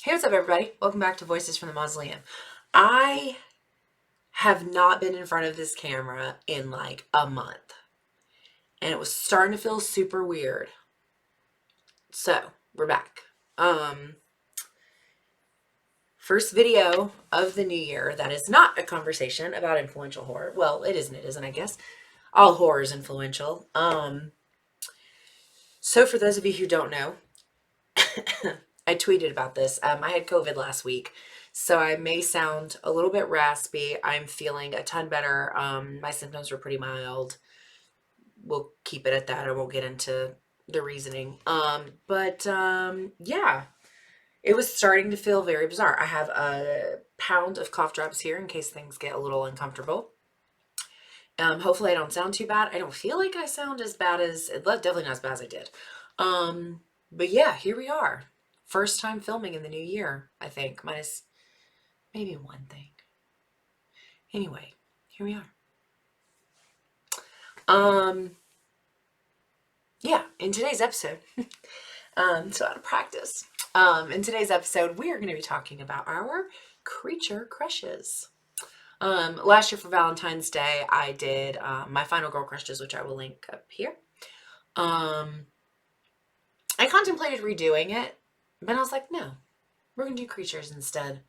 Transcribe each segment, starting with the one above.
Hey, what's up, everybody? Welcome back to Voices from the Mausoleum. I have not been in front of this camera in like a month, and it was starting to feel super weird. So, we're back. Um, First video of the new year that is not a conversation about influential horror. Well, it isn't, I guess. All horror is influential. So for those of you who don't know, I tweeted about this. I had COVID last week, so I may sound a little bit raspy. I'm feeling a ton better. My symptoms were pretty mild. We'll keep it at that. I won't get into the reasoning. Yeah, it was starting to feel very bizarre. I have a pound of cough drops here in case things get a little uncomfortable. Hopefully I don't sound too bad. I don't feel like I sound as bad as, definitely not as bad as I did. But yeah, here we are. First time filming in the new year, I think, minus maybe one thing. Anyway, here we are. Yeah, in today's episode, so out of practice. In today's episode, we are going to be talking about our creature crushes. Last year for Valentine's Day, I did my final girl crushes, which I will link up here. I contemplated redoing it, but I was like, no, we're going to do creatures instead.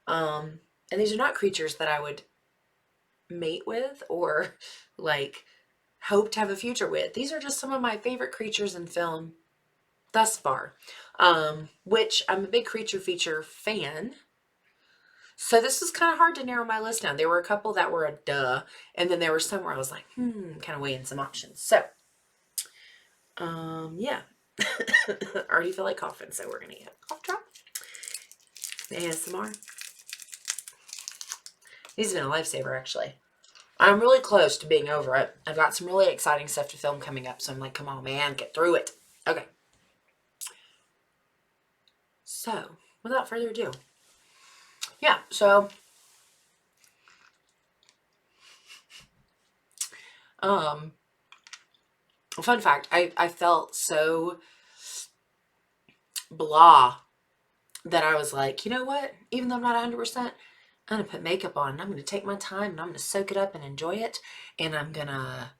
And these are not creatures that I would mate with or like hope to have a future with. These are just some of my favorite creatures in film thus far, which I'm a big creature feature fan. So this was kind of hard to narrow my list down. There were a couple that were a duh, and then there were some where I was like, kind of weighing some options. So, yeah. I already feel like coughing, so we're gonna get a cough drop. ASMR. These have been a lifesaver, actually. I'm really close to being over it. I've got some really exciting stuff to film coming up, so I'm like, come on, man, get through it. Okay. So, without further ado, yeah, so, fun fact, I felt so blah that I was like, you know what? Even though I'm not 100%, I'm going to put makeup on and I'm going to take my time and I'm going to soak it up and enjoy it. And I'm going to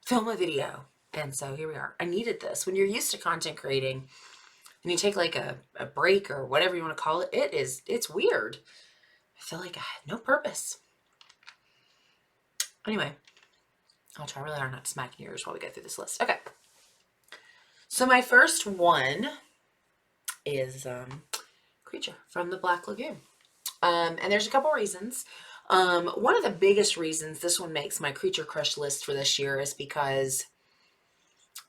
film a video. And so here we are. I needed this. When you're used to content creating and you take like a break or whatever you want to call it, it's weird. I feel like I had no purpose. Anyway, I'll try really hard not to smack in your ears while we go through this list. Okay. So my first one is Creature from the Black Lagoon. And there's a couple reasons. One of the biggest reasons this one makes my creature crush list for this year is because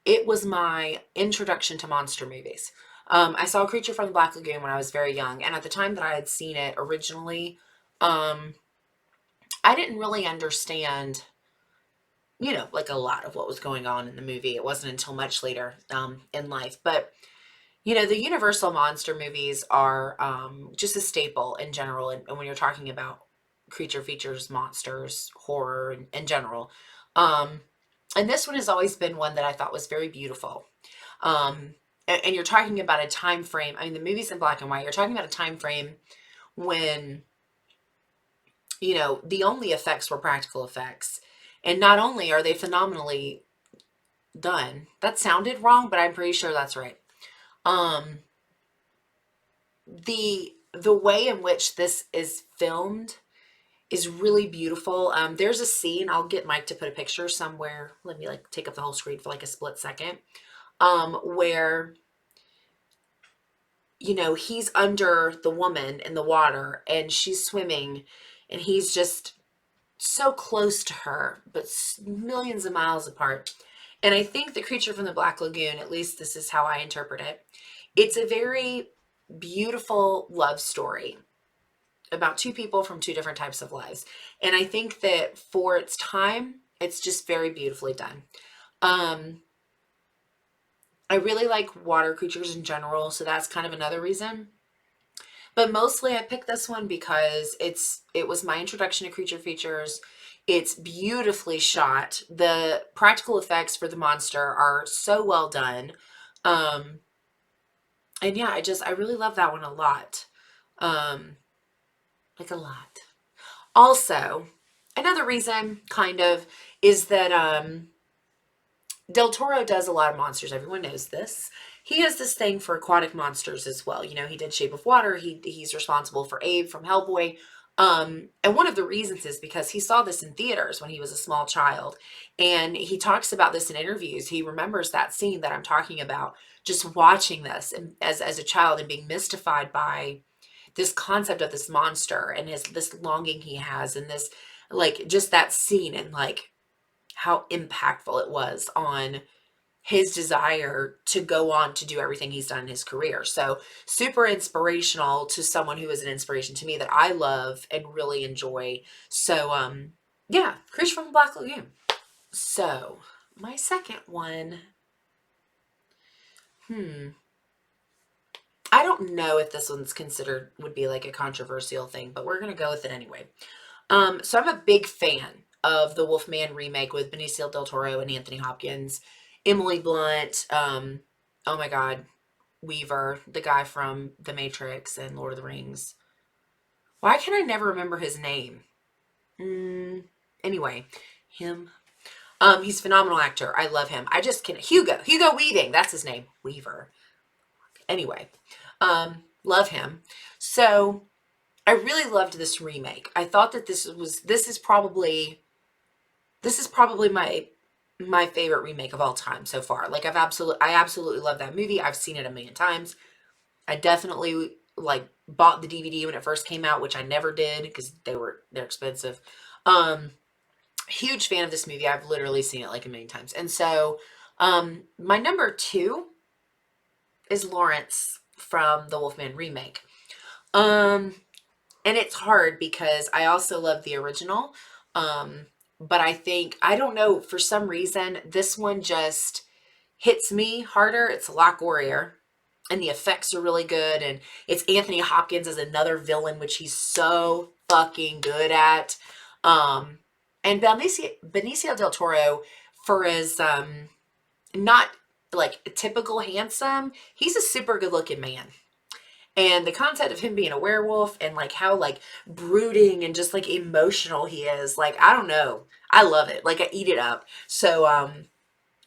it was my introduction to monster movies. I saw Creature from the Black Lagoon when I was very young, and at the time that I had seen it originally, I didn't really understand, like a lot of what was going on in the movie. It wasn't until much later in life. But, the Universal monster movies are just a staple in general. And when you're talking about creature features, monsters, horror in general. And this one has always been one that I thought was very beautiful. And you're talking about a time frame. I mean, the movie's in black and white. You're talking about a time frame when, the only effects were practical effects. And not only are they phenomenally done, that sounded wrong, but I'm pretty sure that's right. The way in which this is filmed is really beautiful. There's a scene, I'll get Mike to put a picture somewhere. Let me like take up the whole screen for like a split second. Where, he's under the woman in the water and she's swimming and he's just so close to her, but millions of miles apart. And I think the Creature from the Black Lagoon, at least this is how I interpret it, it's a very beautiful love story about two people from two different types of lives. And I think that for its time, it's just very beautifully done. I really like water creatures in general, so that's kind of another reason. But mostly I picked this one because it was my introduction to creature features. It's beautifully shot. The practical effects for the monster are so well done. And yeah, I really love that one a lot. Um, like a lot. Also, another reason kind of is that Del Toro does a lot of monsters. Everyone knows this. He has this thing for aquatic monsters as well. You know, he did Shape of Water. He's responsible for Abe from Hellboy. And one of the reasons is because he saw this in theaters when he was a small child. And he talks about this in interviews. He remembers that scene that I'm talking about, just watching this and as a child and being mystified by this concept of this monster and his this longing he has and this like just that scene and like how impactful it was on his desire to go on to do everything he's done in his career. So super inspirational to someone who is an inspiration to me that I love and really enjoy. So yeah, Creature from the Black Lagoon. So my second one, hmm. I don't know if this one's considered would be like a controversial thing, but we're gonna go with it anyway. So I'm a big fan of the Wolfman remake with Benicio del Toro and Anthony Hopkins, Emily Blunt, oh my God, Weaver, the guy from The Matrix and Lord of the Rings. Why can I never remember his name? Mm, anyway, him. He's a phenomenal actor. I love him. I just can't. Hugo Weaving. That's his name. Weaver. Anyway, love him. So I really loved this remake. I thought that this is probably my favorite remake of all time so far. Like I absolutely love that movie. I've seen it a million times. I definitely like bought the DVD when it first came out, which I never did because they're expensive. Um Huge fan of this movie. I've literally seen it like a million times. And so my number 2 is Lawrence from the Wolfman remake. Um and it's hard because I also love the original. Um, but I think, I don't know, for some reason, this one just hits me harder. It's a lot gorier, and the effects are really good. And it's Anthony Hopkins as another villain, which he's so fucking good at. Um, and Benicio del Toro, for his not like typical handsome, he's a super good looking man. And the concept of him being a werewolf and like how like brooding and just like emotional he is, like I don't know, I love it, like I eat it up. So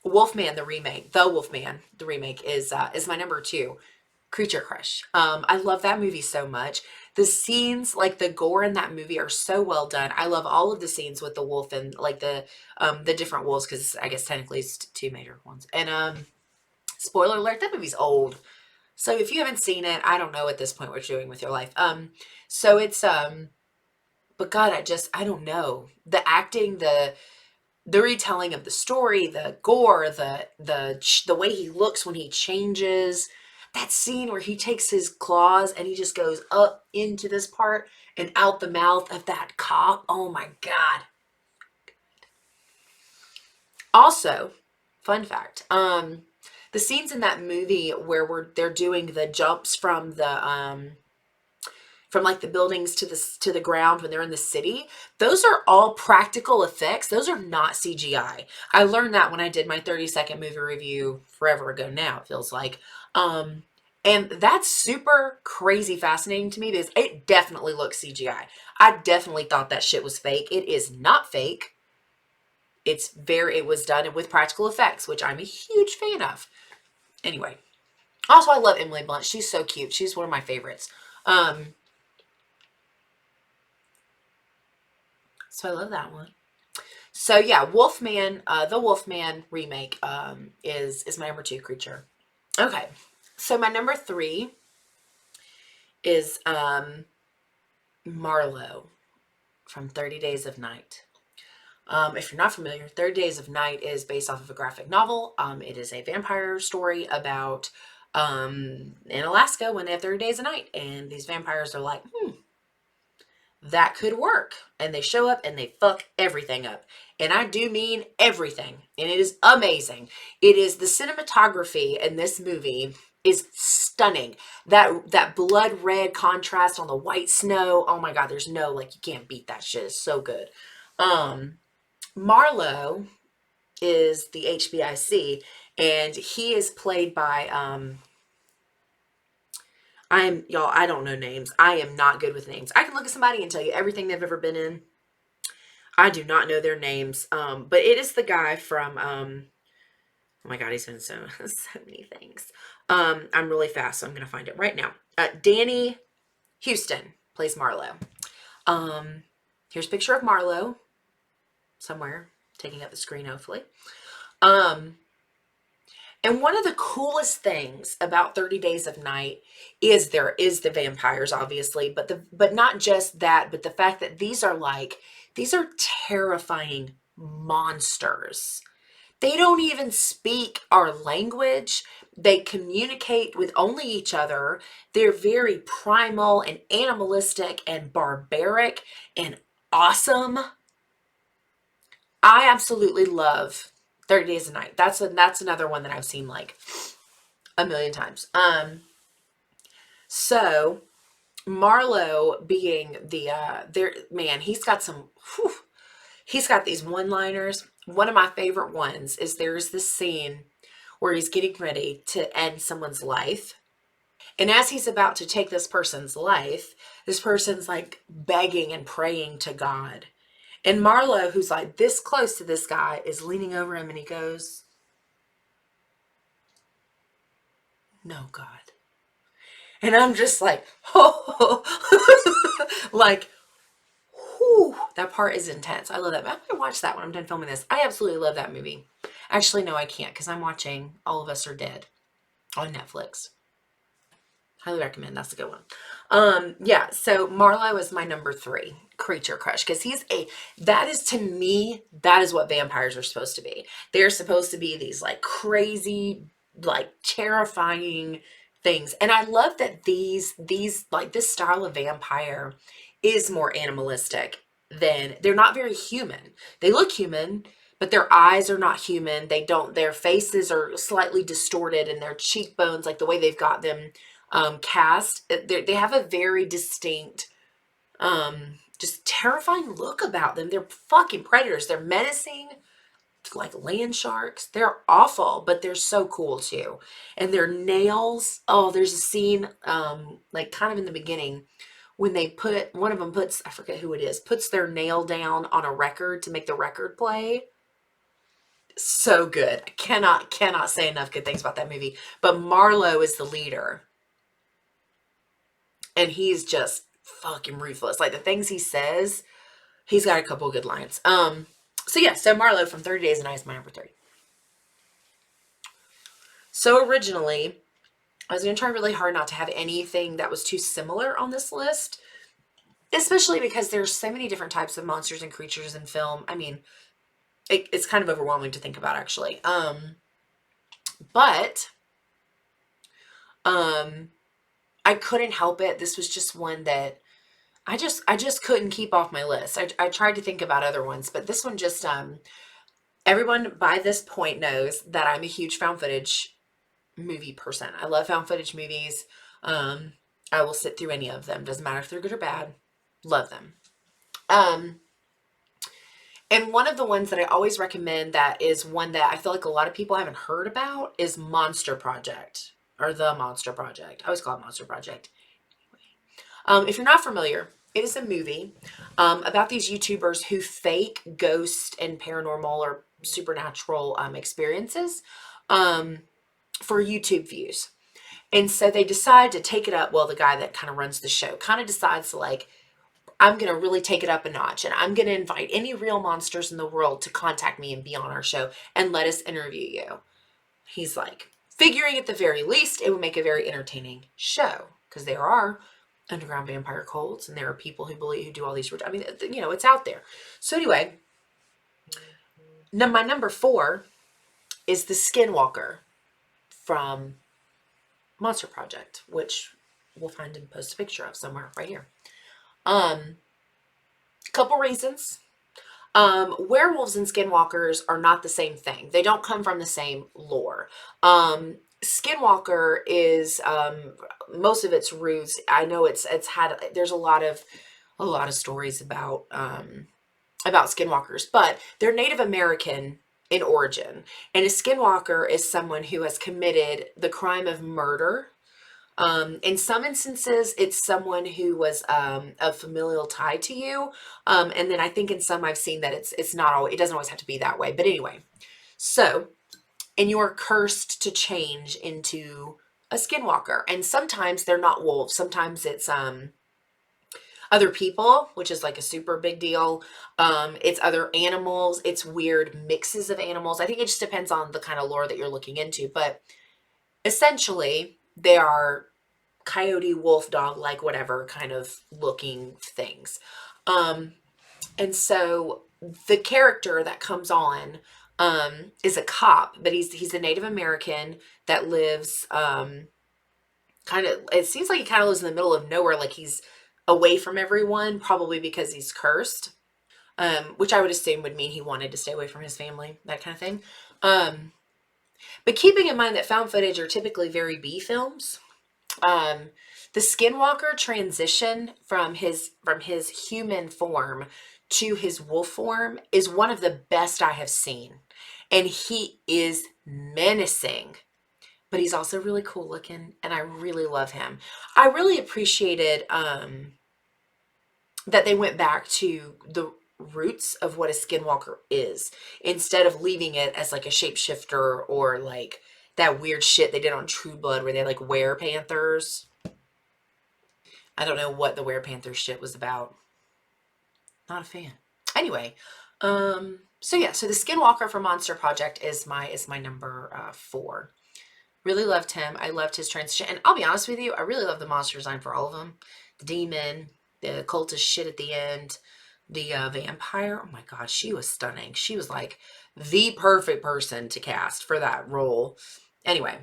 Wolfman the remake, the Wolfman the remake is my number 2 creature crush. I love that movie so much. The scenes, like the gore in that movie, are so well done. I love all of the scenes with the wolf and like the different wolves, because I guess technically it's 2 major ones. And spoiler alert, that movie's old. So if you haven't seen it, I don't know at this point what you're doing with your life. So it's but God, I don't know. The acting, the retelling of the story, the gore, the way he looks when he changes. That scene where he takes his claws and he just goes up into this part and out the mouth of that cop. Oh my God. Also, fun fact, the scenes in that movie where they're doing the jumps from like the buildings to the ground when they're in the city, those are all practical effects. Those are not CGI. I learned that when I did my 30-second movie review forever ago now, it feels like. Um and that's super crazy fascinating to me because it definitely looks CGI. I definitely thought that shit was fake. It is not fake. It was done with practical effects, which I'm a huge fan of. Anyway, also I love Emily Blunt. She's so cute. She's one of my favorites. Um, so I love that one. So yeah, Wolfman, the Wolfman remake, is my number 2 creature. Okay, so my number 3 is Marlowe from 30 Days of Night. If you're not familiar, 30 Days of Night is based off of a graphic novel. It is a vampire story about in Alaska when they have 30 days a night, and these vampires are like, that could work. And they show up and they fuck everything up. And I do mean everything. And it is amazing. It is the cinematography in this movie is stunning. That blood red contrast on the white snow. Oh my God, there's no, like, you can't beat that shit. It's so good. Marlowe is the HBIC, and he is played by Y'all, I don't know names. I am not good with names. I can look at somebody and tell you everything they've ever been in. I do not know their names. But it is the guy from, oh my God, he's been so, so many things. I'm really fast, so I'm going to find it right now. Danny Houston plays Marlowe. Here's a picture of Marlowe somewhere, taking up the screen, hopefully. And one of the coolest things about 30 Days of Night is the vampires, obviously, but not just that, but the fact that these are terrifying monsters. They don't even speak our language. They communicate with only each other. They're very primal and animalistic and barbaric and awesome. I absolutely love 30 Days a Night. That's another one that I've seen like a million times. So Marlowe being there, man, he's got some, whew, he's got these one-liners. One of my favorite ones is there's this scene where he's getting ready to end someone's life. And as he's about to take this person's life, this person's like begging and praying to God. And Marlowe, who's like this close to this guy, is leaning over him and he goes, "No, God." And I'm just like, oh, like, whew, that part is intense. I love that. I'm going to watch that when I'm done filming this. I absolutely love that movie. Actually, no, I can't because I'm watching All of Us Are Dead on Netflix. Highly recommend. That's a good one. Yeah, so Marlowe is my number 3 creature crush because that is to me, that is what vampires are supposed to be. They're supposed to be these like crazy, like terrifying things. And I love that these like this style of vampire is more animalistic than, they're not very human. They look human, but their eyes are not human. Their faces are slightly distorted and their cheekbones, like the way they've got them cast, they have a very distinct, just terrifying look about them. They're fucking predators. They're menacing, like land sharks. They're awful, but they're so cool too. And their nails. Oh, there's a scene, like kind of in the beginning when one of them puts, I forget who it is, puts their nail down on a record to make the record play. So good. I cannot say enough good things about that movie. But Marlowe is the leader. And he's just fucking ruthless. Like the things he says, he's got a couple of good lines. So yeah, so Marlowe from 30 Days a Night is my number 3. So originally, I was going to try really hard not to have anything that was too similar on this list, especially because there's so many different types of monsters and creatures in film. I mean, it's kind of overwhelming to think about, actually. But I couldn't help it. This was just one that I just couldn't keep off my list. I tried to think about other ones, but this one just, everyone by this point knows that I'm a huge found footage movie person. I love found footage movies. I will sit through any of them. Doesn't matter if they're good or bad. Love them. And one of the ones that I always recommend that is one that I feel like a lot of people haven't heard about is Monster Project, or The Monster Project. I always call it Monster Project. If you're not familiar, it is a movie about these YouTubers who fake ghost and paranormal or supernatural experiences for YouTube views. And so they decide to take it up. Well, the guy that kind of runs the show kind of decides to like, I'm going to really take it up a notch and I'm going to invite any real monsters in the world to contact me and be on our show and let us interview you. He's like, figuring at the very least, it would make a very entertaining show because there are underground vampire cults and there are people who do all these, I mean, you know, it's out there. So anyway, my number 4 is the Skinwalker from Monster Project, which we'll find and post a picture of somewhere right here. Couple reasons. Werewolves and skinwalkers are not the same thing. They don't come from the same lore. Skinwalker is most of its roots. I know there's a lot of stories about skinwalkers, but they're Native American in origin. And a skinwalker is someone who has committed the crime of murder In some instances, it's someone who was a familial tie to you. And then I think in some I've seen that it's not always, it doesn't always have to be that way. But anyway, so and you're cursed to change into a skinwalker. And sometimes they're not wolves. Sometimes it's other people, which is like a super big deal. It's other animals. It's weird mixes of animals. I think it just depends on the kind of lore that you're looking into. But essentially, they are coyote, wolf, dog, like whatever kind of looking things. Um, and so the character that comes on is a cop, but he's a Native American that lives kind of. It seems like he kind of lives in the middle of nowhere, like he's away from everyone, probably because he's cursed. Which I would assume would mean he wanted to stay away from his family, that kind of thing. Um, but keeping in mind that found footage are typically very B films, um, the Skinwalker transition from his human form to his wolf form is one of the best I have seen. And he is menacing, but he's also really cool looking, and I really love him. I really appreciated that they went back to the roots of what a skinwalker is instead of leaving it as like a shapeshifter or like that weird shit they did on True Blood where they like wear panthers. I don't know what the Were Panther shit was about. Not a fan. Anyway, so yeah, so the Skinwalker from Monster Project is my number 4. Really loved him. I loved his transition, and I'll be honest with you, I really love the monster design for all of them. The demon, the cultist shit at the end, the vampire. Oh my god, she was stunning. She was like the perfect person to cast for that role. Anyway,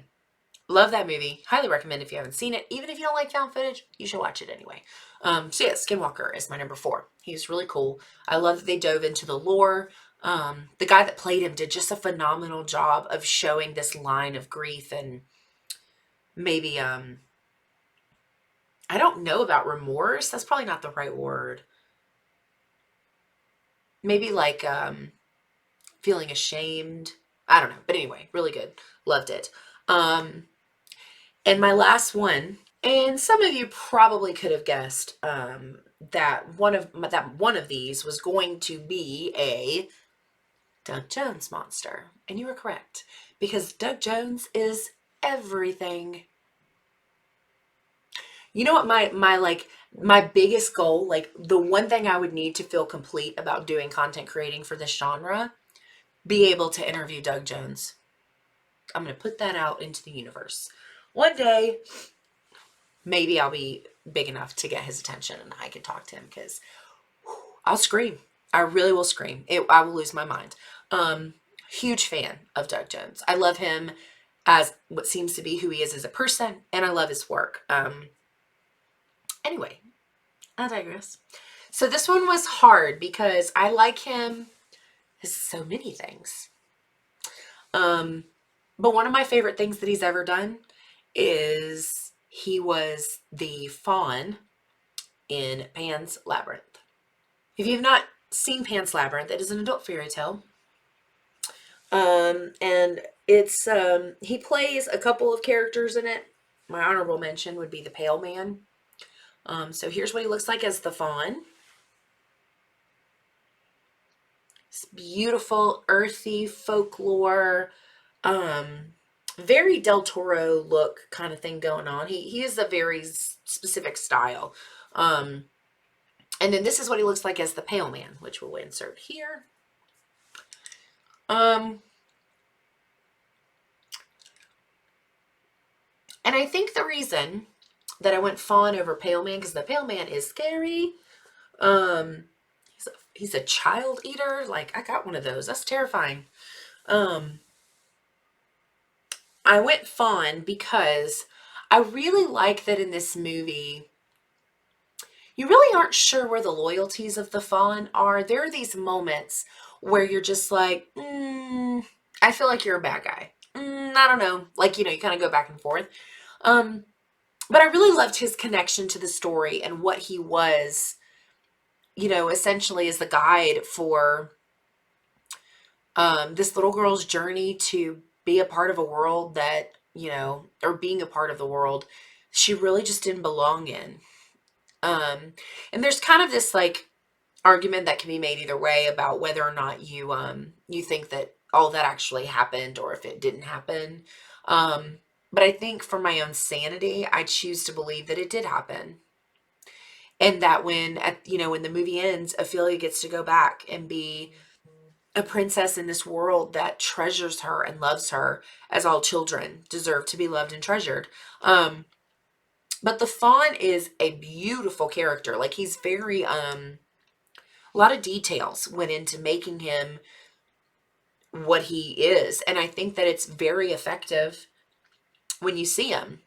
love that movie. Highly recommend if you haven't seen it. Even if you don't like found footage, you should watch it anyway. So yeah, Skinwalker is my number 4. He's really cool. I love that they dove into the lore. The guy that played him did just a phenomenal job of showing this line of grief and maybe I don't know about remorse. That's probably not the right word. Maybe like feeling ashamed. I don't know. But anyway, really good. Loved it. Um and my last one, and some of you probably could have guessed that one of these was going to be a Doug Jones monster, and you were correct because Doug Jones is everything. You know what my biggest goal, like the one thing I would need to feel complete about doing content creating for this genre, be able to interview Doug Jones. I'm going to put that out into the universe. One day, maybe I'll be big enough to get his attention and I can talk to him because I'll scream. I really will scream. I will lose my mind. Huge fan of Doug Jones. I love him as what seems to be who he is as a person, and I love his work. Anyway, I digress. So this one was hard because I like him as so many things. But one of my favorite things that he's ever done is he was the Fawn in Pan's Labyrinth. If you've not seen Pan's Labyrinth, it is an adult fairy tale. And it's he plays a couple of characters in it. My honorable mention would be the Pale Man. So here's what he looks like as the Fawn. It's beautiful, earthy folklore, very Del Toro look kind of thing going on. He is a very specific style. And then this is what he looks like as the Pale Man, which we'll insert here. And I think the reason that I went Fawn over Pale Man, because the Pale Man is scary. He's a child eater. Like, I got one of those. That's terrifying. I went Fawn because I really like that in this movie, you really aren't sure where the loyalties of the Fawn are. There are these moments where you're just like, I feel like you're a bad guy. I don't know. Like, you kind of go back and forth. But I really loved his connection to the story and what he was, essentially as the guide for this little girl's journey to be a part of a world that, or being a part of the world she really just didn't belong in. And there's kind of this like argument that can be made either way about whether or not you think that all that actually happened or if it didn't happen. Um, but I think for my own sanity, I choose to believe that it did happen. And that when the movie ends, Ophelia gets to go back and be a princess in this world that treasures her and loves her as all children deserve to be loved and treasured. But the Fawn is a beautiful character. Like he's very a lot of details went into making him what he is. And I think that it's very effective when you see him.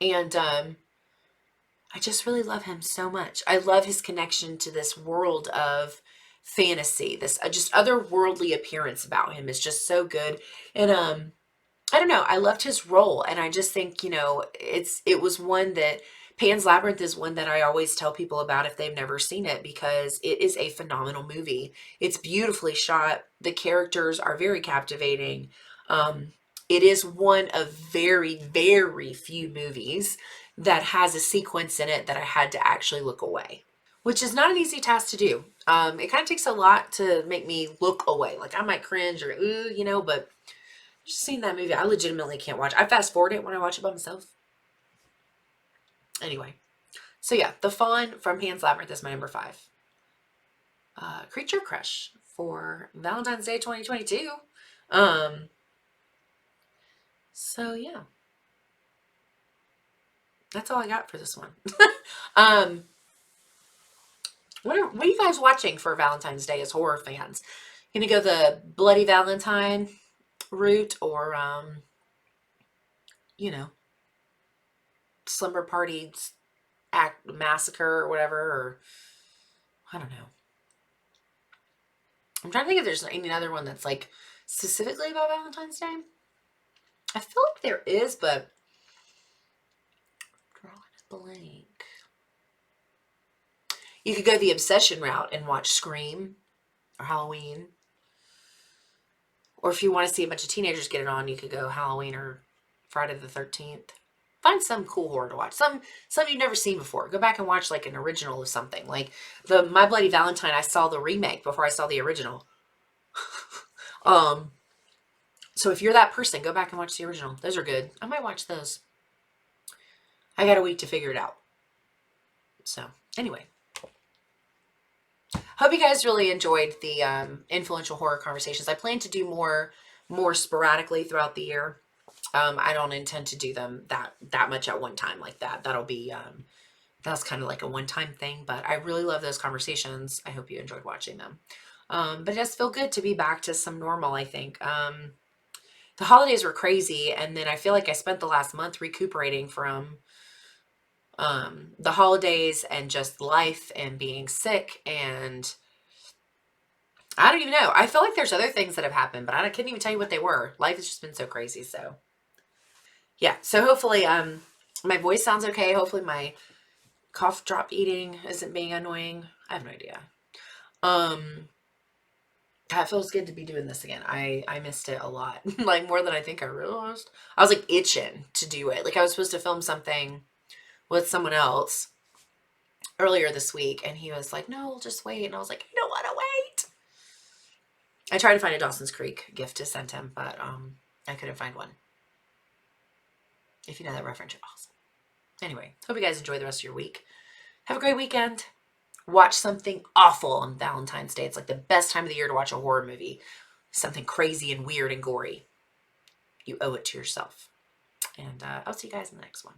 And I just really love him so much. I love his connection to this world of fantasy. This just otherworldly appearance about him is just so good. And I don't know, I loved his role, and I just think, it was one that Pan's Labyrinth is one that I always tell people about if they've never seen it, because it is a phenomenal movie. It's beautifully shot. The characters are very captivating. It is one of very, very few movies that has a sequence in it that I had to actually look away, which is not an easy task to do. It kind of takes a lot to make me look away. Like I might cringe or ooh, but just seeing that movie, I legitimately can't watch. I fast forward it when I watch it by myself. Anyway, so yeah, The Fawn from Pan's Labyrinth is my number 5. Creature Crush for Valentine's Day 2022. So yeah, that's all I got for this one. What are you guys watching for Valentine's Day as horror fans? Gonna go the Bloody Valentine route, or slumber party act massacre or whatever, or I don't know. I'm trying to think if there's any other one that's like specifically about Valentine's Day. I feel like there is, but drawing a blank. You could go the obsession route and watch Scream or Halloween. Or if you want to see a bunch of teenagers get it on, you could go Halloween or Friday the 13th. Find some cool horror to watch. Some you've never seen before. Go back and watch like an original of something. Like the My Bloody Valentine, I saw the remake before I saw the original. So if you're that person, go back and watch the original. Those are good. I might watch those. I got a week to figure it out. So anyway, hope you guys really enjoyed the influential horror conversations. I plan to do more sporadically throughout the year. I don't intend to do them that much at one time like that. That'll be that's kind of like a one-time thing, but I really love those conversations. I hope you enjoyed watching them. But it does feel good to be back to some normal, I think. The holidays were crazy, and then I feel like I spent the last month recuperating from the holidays and just life and being sick, and I don't even know. I feel like there's other things that have happened, but I couldn't even tell you what they were. Life has just been so crazy, so yeah. So hopefully my voice sounds okay. Hopefully my cough drop eating isn't being annoying. I have no idea. It feels good to be doing this again. I missed it a lot. Like more than I think I realized. I was like itching to do it. Like I was supposed to film something with someone else earlier this week, and he was like, no, we'll just wait. And I was like, I don't want to wait. I tried to find a Dawson's Creek gift to send him, but I couldn't find one. If you know that reference, you're awesome. Anyway, hope you guys enjoy the rest of your week. Have a great weekend. Watch something awful on Valentine's Day. It's like the best time of the year to watch a horror movie. Something crazy and weird and gory. You owe it to yourself. And I'll see you guys in the next one.